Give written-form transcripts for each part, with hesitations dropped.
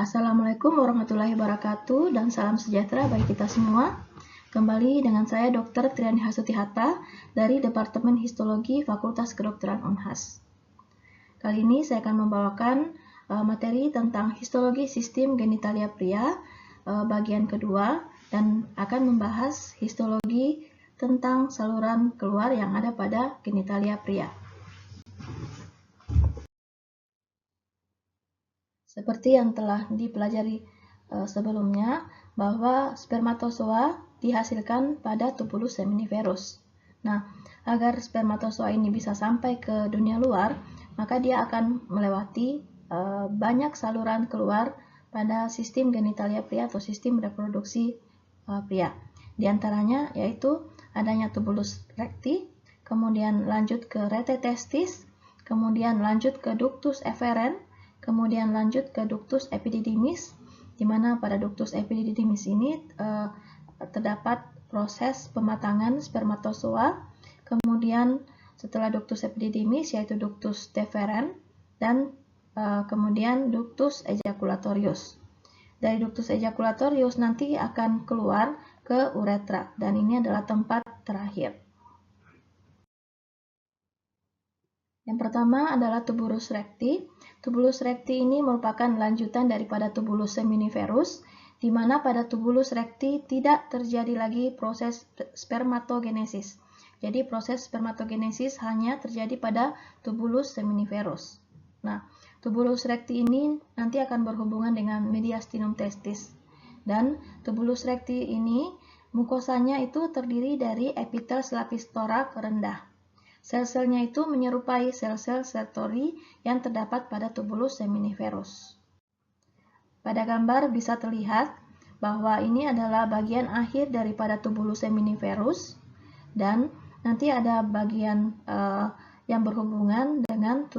Assalamualaikum warahmatullahi wabarakatuh dan salam sejahtera bagi kita semua. Kembali dengan saya Dr. Triani Hasuti Hatta dari Departemen Histologi Fakultas Kedokteran Unhas. Kali ini saya akan membawakan materi tentang histologi sistem genitalia pria bagian kedua dan akan membahas histologi tentang saluran keluar yang ada pada genitalia pria. Seperti yang telah dipelajari sebelumnya, bahwa spermatozoa dihasilkan pada tubulus seminiferus. Nah, agar spermatozoa ini bisa sampai ke dunia luar, maka dia akan melewati banyak saluran keluar pada sistem genitalia pria atau sistem reproduksi pria. Di antaranya yaitu adanya tubulus recti, kemudian lanjut ke rete testis, kemudian lanjut ke ductus efferent, kemudian lanjut ke ductus epididymis, di mana pada ductus epididymis ini terdapat proses pematangan spermatozoa, kemudian setelah ductus epididymis yaitu ductus deferens, dan kemudian ductus ejaculatorius. Dari ductus ejaculatorius nanti akan keluar ke uretra, dan ini adalah tempat terakhir. Yang pertama adalah tubulus recti. Tubulus recti ini merupakan lanjutan daripada tubulus seminiferus, di mana pada tubulus recti tidak terjadi lagi proses spermatogenesis. Jadi proses spermatogenesis hanya terjadi pada tubulus seminiferus. Nah, tubulus recti ini nanti akan berhubungan dengan mediastinum testis. Dan tubulus recti ini mukosanya itu terdiri dari epitel selapis torak rendah. Sel-selnya itu menyerupai sel-sel sertori yang terdapat pada tubulus seminiferus. Pada gambar bisa terlihat bahwa ini adalah bagian akhir daripada tubulus seminiferus, dan nanti ada bagian yang berhubungan dengan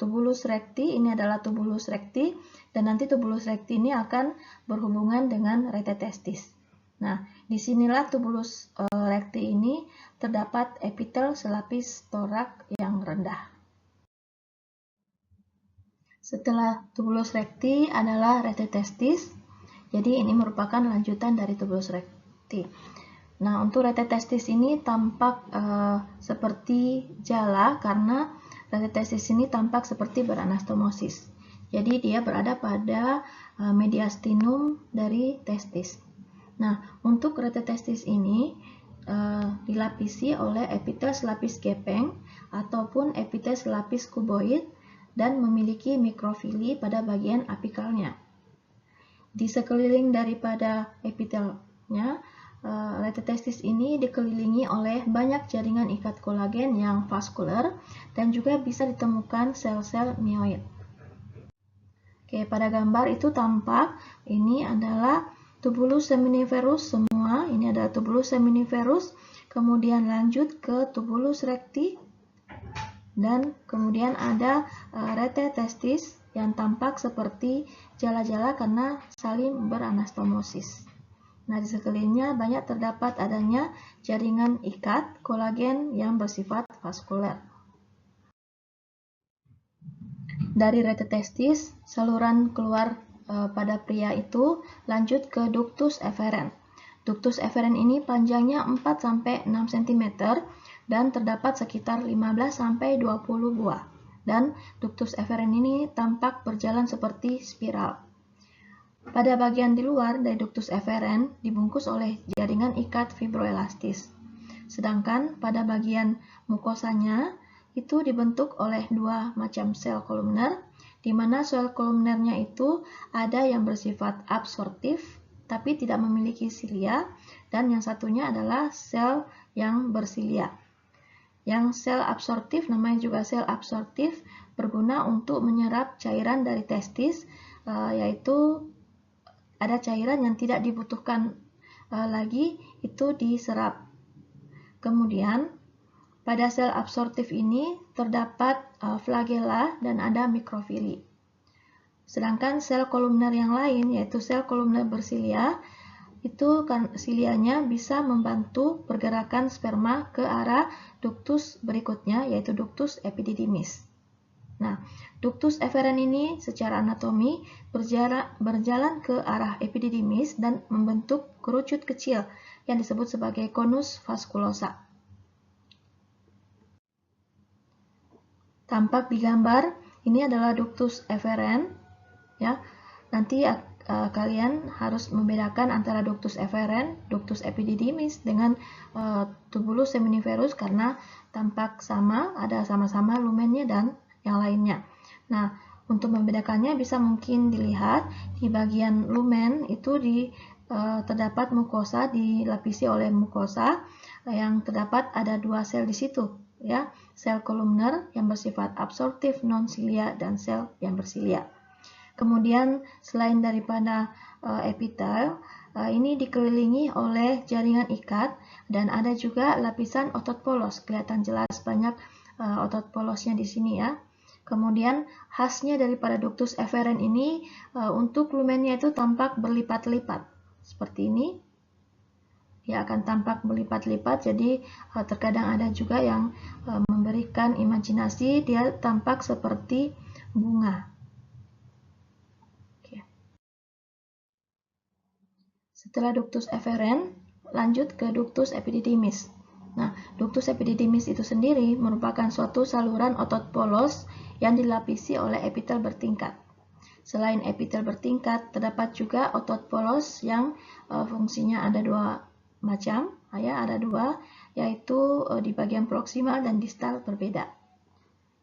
tubulus recti. Ini adalah tubulus recti, dan nanti tubulus recti ini akan berhubungan dengan rete testis. Nah, disinilah tubulus recti ini terdapat epitel selapis torak yang rendah. Setelah tubulus recti adalah rete testis, jadi ini merupakan lanjutan dari tubulus recti. Nah, untuk rete testis ini tampak seperti jala karena rete testis ini tampak seperti beranastomosis. Jadi dia berada pada mediastinum dari testis. Nah, untuk rete testis ini dilapisi oleh epitel selapis gepeng ataupun epitel selapis kuboid dan memiliki mikrofili pada bagian apikalnya. Di sekeliling daripada epitelnya, rete testis ini dikelilingi oleh banyak jaringan ikat kolagen yang vaskuler dan juga bisa ditemukan sel-sel myoid. Oke, pada gambar itu tampak ini adalah tubulus seminiferus semua, ini adalah tubulus seminiferus, kemudian lanjut ke tubulus recti, dan kemudian ada rete testis yang tampak seperti jala-jala karena saling beranastomosis. Nah, di sekelilingnya banyak terdapat adanya jaringan ikat kolagen yang bersifat vaskuler. Dari rete testis, saluran keluar pada pria itu lanjut ke ductus efferent. Ductus efferent ini panjangnya 4-6 cm dan terdapat sekitar 15-20 buah. Dan ductus efferent ini tampak berjalan seperti spiral. Pada bagian di luar dari ductus efferent dibungkus oleh jaringan ikat fibroelastis. Sedangkan pada bagian mukosanya itu dibentuk oleh dua macam sel kolumner, di mana sel kolumnernya itu ada yang bersifat absorptif tapi tidak memiliki silia, dan yang satunya adalah sel yang bersilia. Yang sel absorptif namanya juga sel absorptif, berguna untuk menyerap cairan dari testis, yaitu ada cairan yang tidak dibutuhkan lagi itu diserap. Kemudian pada sel absorptif ini terdapat flagella dan ada mikrofili. Sedangkan sel kolumner yang lain, yaitu sel kolumner bersilia, itu kan silianya bisa membantu pergerakan sperma ke arah ductus berikutnya, yaitu ductus epididymis. Nah, ductus efferent ini secara anatomi berjalan ke arah epididymis dan membentuk kerucut kecil yang disebut sebagai konus vasculosa. Tampak di gambar ini adalah ductus efferent, ya. Nanti kalian harus membedakan antara ductus efferent, ductus epididymis dengan tubulus seminiferus karena tampak sama, ada sama-sama lumennya dan yang lainnya. Nah, untuk membedakannya bisa mungkin dilihat di bagian lumen itu terdapat mukosa dilapisi oleh mukosa yang terdapat ada 2 sel di situ, ya, sel kolumner yang bersifat absorptif non-silia dan sel yang bersilia. Kemudian selain daripada epitel, ini dikelilingi oleh jaringan ikat dan ada juga lapisan otot polos. Kelihatan jelas banyak otot polosnya di sini, ya. Kemudian khasnya daripada ductus efferent ini untuk lumennya itu tampak berlipat-lipat seperti ini. Dia akan tampak berlipat-lipat, jadi terkadang ada juga yang memberikan imajinasi dia tampak seperti bunga. Setelah ductus efferent, lanjut ke ductus epididymis. Nah, ductus epididymis itu sendiri merupakan suatu saluran otot polos yang dilapisi oleh epitel bertingkat. Selain epitel bertingkat, terdapat juga otot polos yang fungsinya ada 2 macam, ya, ada 2, yaitu di bagian proksimal dan distal berbeda.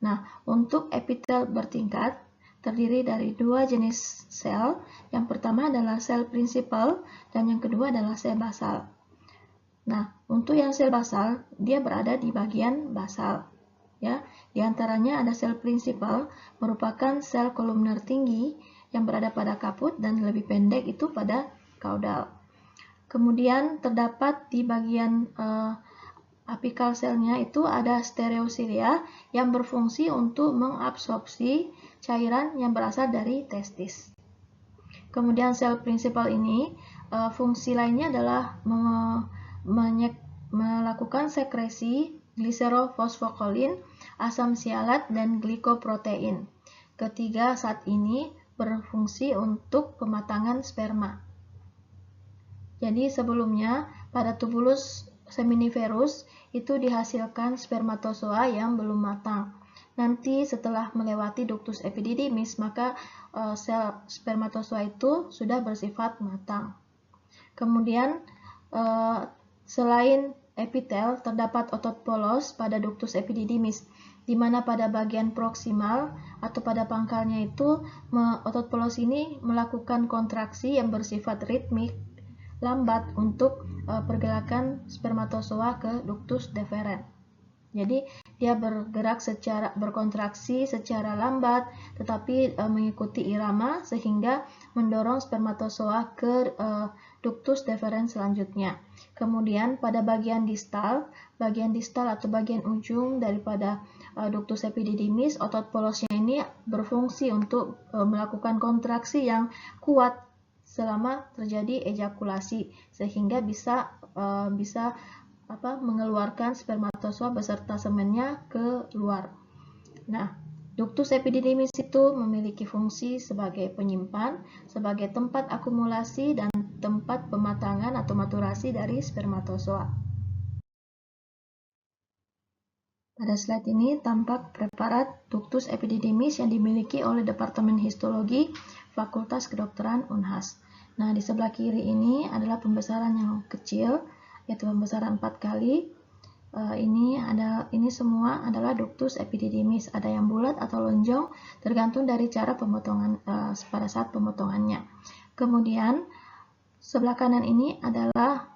Nah, untuk epitel bertingkat terdiri dari 2 jenis sel. Yang pertama adalah sel prinsipal dan yang kedua adalah sel basal. Nah, untuk yang sel basal, dia berada di bagian basal. Ya, di antaranya ada sel prinsipal, merupakan sel kolumner tinggi yang berada pada kaput dan lebih pendek itu pada kaudal. Kemudian terdapat di bagian apikal selnya itu ada stereocilia yang berfungsi untuk mengabsorpsi cairan yang berasal dari testis. Kemudian sel prinsipal ini fungsi lainnya adalah melakukan sekresi gliserofosfokolin, asam sialat, dan glikoprotein. Ketiga zat ini berfungsi untuk pematangan sperma. Jadi sebelumnya pada tubulus seminiferus itu dihasilkan spermatozoa yang belum matang. Nanti setelah melewati ductus epididymis maka sel spermatozoa itu sudah bersifat matang. Kemudian selain epitel terdapat otot polos pada ductus epididymis, di mana pada bagian proksimal atau pada pangkalnya itu otot polos ini melakukan kontraksi yang bersifat ritmik lambat untuk pergerakan spermatozoa ke ductus deferens. Jadi dia berkontraksi secara lambat tetapi mengikuti irama sehingga mendorong spermatozoa ke ductus deferens selanjutnya. Kemudian pada bagian distal atau bagian ujung daripada ductus epididymis, otot polosnya ini berfungsi untuk melakukan kontraksi yang kuat selama terjadi ejakulasi sehingga bisa mengeluarkan spermatozoa beserta semennya ke luar. Nah, ductus epididymis itu memiliki fungsi sebagai penyimpan, sebagai tempat akumulasi dan tempat pematangan atau maturasi dari spermatozoa. Pada slide ini tampak preparat ductus epididymis yang dimiliki oleh Departemen Histologi Fakultas Kedokteran Unhas. Nah, di sebelah kiri ini adalah pembesaran yang kecil, yaitu pembesaran 4 kali. Ini semua adalah ductus epididymis. Ada yang bulat atau lonjong, tergantung dari cara pemotongan pada saat pemotongannya. Kemudian sebelah kanan ini adalah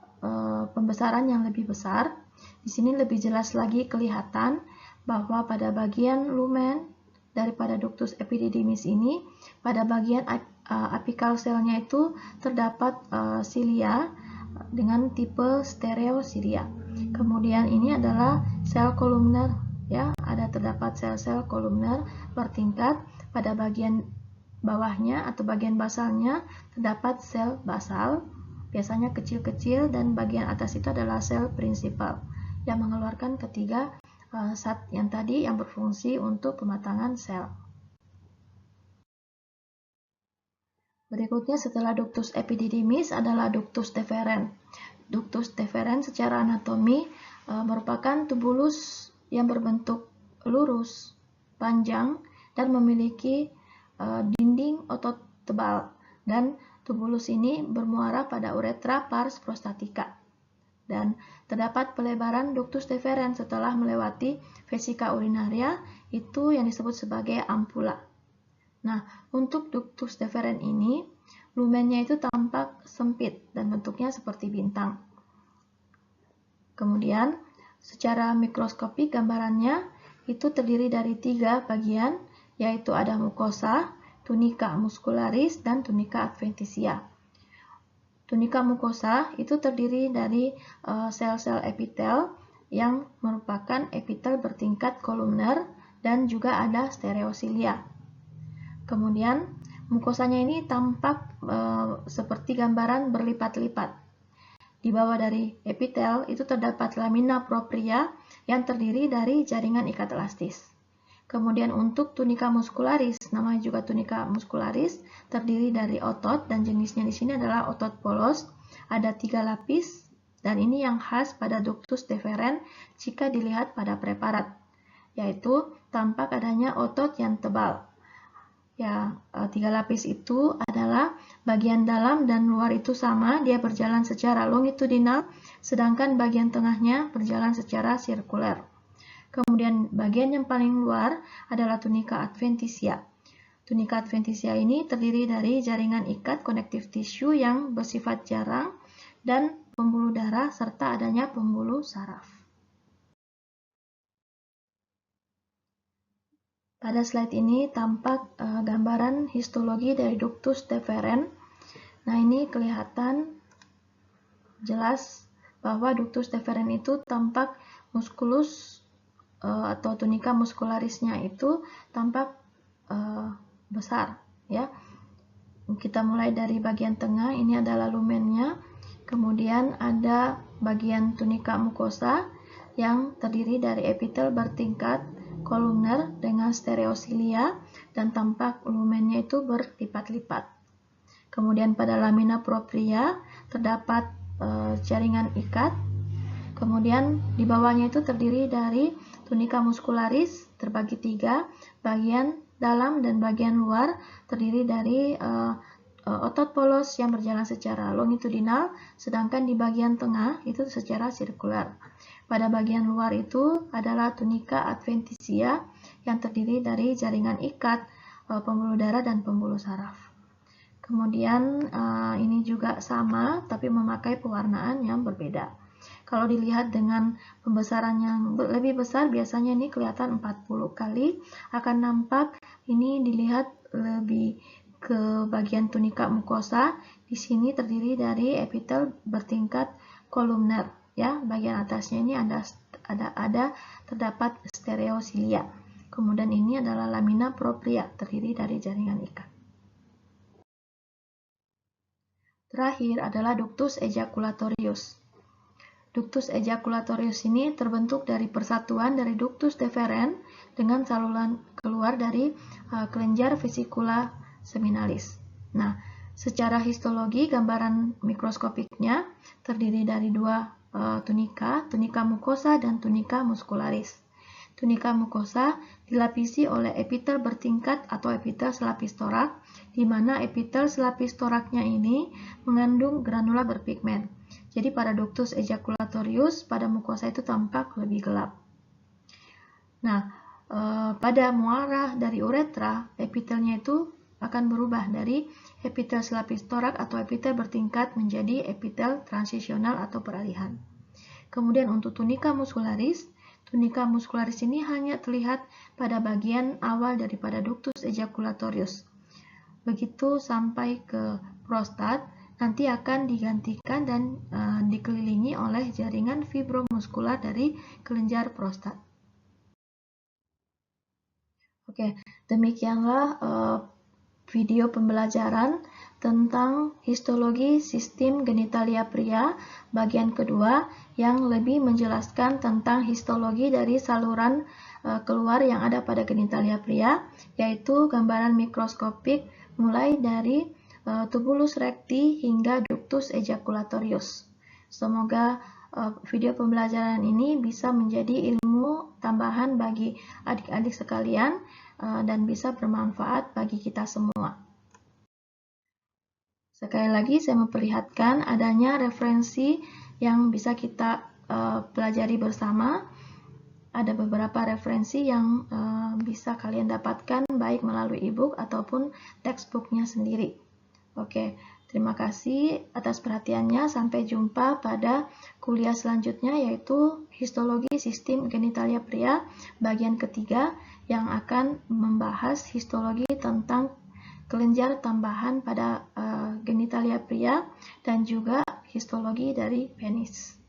pembesaran yang lebih besar. Di sini lebih jelas lagi kelihatan bahwa pada bagian lumen daripada ductus epididymis ini, pada bagian apikal selnya itu terdapat silia dengan tipe stereocilia. Kemudian ini adalah sel kolumner, ya, terdapat sel-sel kolumner bertingkat. Pada bagian bawahnya atau bagian basalnya terdapat sel basal, biasanya kecil-kecil, dan bagian atas itu adalah sel prinsipal yang mengeluarkan ketiga zat yang tadi yang berfungsi untuk pematangan sel. Berikutnya setelah ductus epididymis adalah ductus deferens. Ductus deferens secara anatomi merupakan tubulus yang berbentuk lurus, panjang, dan memiliki dinding otot tebal. Dan tubulus ini bermuara pada uretra pars prostatica. Dan terdapat pelebaran ductus deferens setelah melewati vesika urinaria, itu yang disebut sebagai ampula. Nah, untuk ductus deferens ini, lumennya itu tampak sempit dan bentuknya seperti bintang. Kemudian, secara mikroskopik gambarannya itu terdiri dari 3 bagian, yaitu ada mukosa, tunica muscularis, dan tunica adventitia. Tunica mukosa itu terdiri dari sel-sel epitel yang merupakan epitel bertingkat kolumner dan juga ada stereosilia. Kemudian mukosanya ini tampak seperti gambaran berlipat-lipat. Di bawah dari epitel itu terdapat lamina propria yang terdiri dari jaringan ikat elastis. Kemudian untuk tunica muscularis, namanya juga tunica muscularis, terdiri dari otot dan jenisnya di sini adalah otot polos. Ada 3 lapis dan ini yang khas pada ductus deferens jika dilihat pada preparat, yaitu tampak adanya otot yang tebal. Ya, 3 lapis itu adalah bagian dalam dan luar itu sama, dia berjalan secara longitudinal, sedangkan bagian tengahnya berjalan secara sirkuler. Kemudian bagian yang paling luar adalah tunica adventitia. Tunica adventitia ini terdiri dari jaringan ikat connective tissue yang bersifat jarang dan pembuluh darah serta adanya pembuluh saraf. Pada slide ini tampak gambaran histologi dari ductus deferens. Nah, ini kelihatan jelas bahwa ductus deferens itu tampak muskulus atau tunica muscularisnya itu tampak besar, ya. Kita mulai dari bagian tengah, ini adalah lumennya. Kemudian ada bagian tunica mucosa yang terdiri dari epitel bertingkat kolumner dengan stereosilia dan tampak lumennya itu berlipat-lipat. Kemudian pada lamina propria terdapat jaringan ikat. Kemudian di bawahnya itu terdiri dari tunica muscularis terbagi 3, bagian dalam dan bagian luar terdiri dari otot polos yang berjalan secara longitudinal, sedangkan di bagian tengah itu secara sirkular. Pada bagian luar itu adalah tunica adventitia yang terdiri dari jaringan ikat, pembuluh darah, dan pembuluh saraf. Kemudian ini juga sama, tapi memakai pewarnaan yang berbeda. Kalau dilihat dengan pembesaran yang lebih besar, biasanya ini kelihatan 40 kali, akan nampak ini dilihat lebih ke bagian tunica mucosa. Di sini terdiri dari epitel bertingkat kolumner. Ya, bagian atasnya ini ada terdapat stereosilia. Kemudian ini adalah lamina propria terdiri dari jaringan ikat. Terakhir adalah ductus ejaculatorius. Ductus ejaculatorius ini terbentuk dari persatuan dari ductus deferens dengan saluran keluar dari kelenjar vesicula seminalis. Nah, secara histologi gambaran mikroskopiknya terdiri dari 2 tunica mucosa dan tunica muscularis. Tunica mucosa dilapisi oleh epitel bertingkat atau epitel selapis torak, di mana epitel selapis toraknya ini mengandung granula berpigmen. Jadi pada ductus ejaculatorius pada mukosa itu tampak lebih gelap. Nah, pada muara dari uretra, epitelnya itu akan berubah dari epitel selapis torak atau epitel bertingkat menjadi epitel transisional atau peralihan. Kemudian untuk tunica muscularis ini hanya terlihat pada bagian awal daripada ductus ejaculatorius. Begitu sampai ke prostat, nanti akan digantikan dan dikelilingi oleh jaringan fibromuskular dari kelenjar prostat. Oke, demikianlah video pembelajaran tentang histologi sistem genitalia pria bagian kedua yang lebih menjelaskan tentang histologi dari saluran keluar yang ada pada genitalia pria, yaitu gambaran mikroskopik mulai dari tubulus recti hingga ductus ejaculatorius. Semoga video pembelajaran ini bisa menjadi ilmu tambahan bagi adik-adik sekalian dan bisa bermanfaat bagi kita semua. Sekali lagi saya memperlihatkan adanya referensi yang bisa kita pelajari bersama. Ada beberapa referensi yang bisa kalian dapatkan baik melalui e-book ataupun textbooknya sendiri. Oke, terima kasih atas perhatiannya. Sampai jumpa pada kuliah selanjutnya, yaitu histologi sistem genitalia pria bagian ketiga yang akan membahas histologi tentang kelenjar tambahan pada genitalia pria dan juga histologi dari penis.